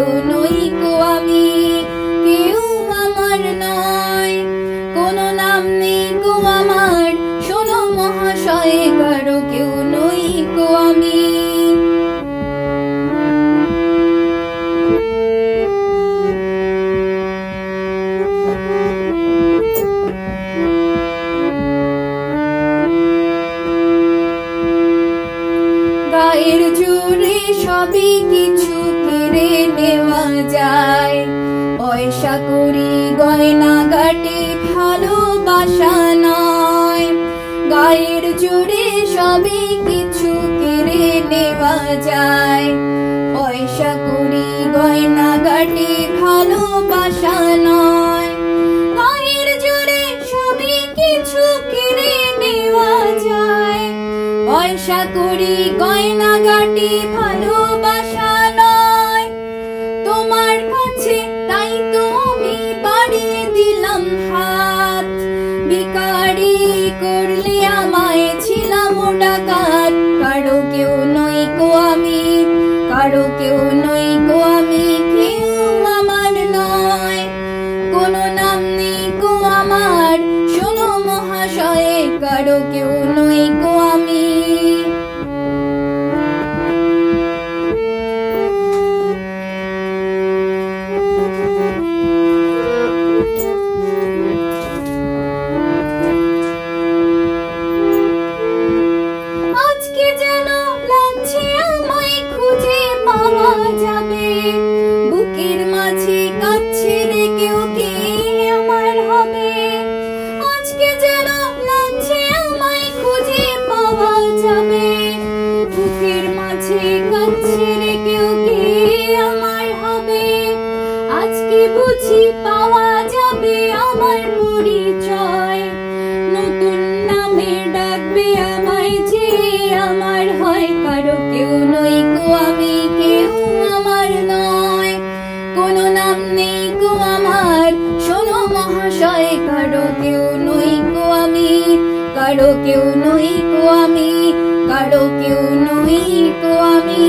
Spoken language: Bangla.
কেউ নই গো আমি, কেউ আমার নয়, কোনো নাম নেই গো আমার, শোনো মহাশয় কারো কেউ নই গো আমি। গায়ের জোরে সবই কিছু কেড়ে নেওয়া যায়, পয়সা করি গয়না গাটি ভালোবাসা নয়। গায়ের জোরে সবই কিছু কেড়ে নেওয়া যায়, পয়সা করি গয়না গাটি ভালোবাসা নয়। গায়ের জোরে সবই কিছু কেড়ে নেওয়া যায়, পয়সা করি গয়না গাটি ভালোবাসা নয়। তোমার কাছে তাই তো আমি বাড়িয়ে দিলাম হাত, ভিখারি করলে আমায় ছিলাম ডাকাত। কারো কেউ নই গো আমি, কারো কেউ নই গো আমি, কেউ আমার নয়, কোনো নাম নেই গো আমার, শোনো মহাশয় কারো কেউ নই গো আমি। আজকে যেন লাগছে আমায় খুঁজে পাওয়া যাবে, বুকের মাঝে কাছে রে কেউ কে আমার হবে। আজকে যেন লাগছে আমায় খুঁজে পাওয়া যাবে, বুকের মাঝে কাছে রে কেউ কে আমার হবে। আজকে বুঝি পাওয়া যাবে আমার পরিচয়, নতুন নামে ডাকবে আমায় যে আমার হয়। কারো কেউ নই গো আমি, কেউ আমার নয়, কোনো নাম নেই গো আমার, শোনো মহাশয় কারো কেউ নই গো আমি, কারো কেউ নই গো আমি, কারো কেউ নই গো আমি।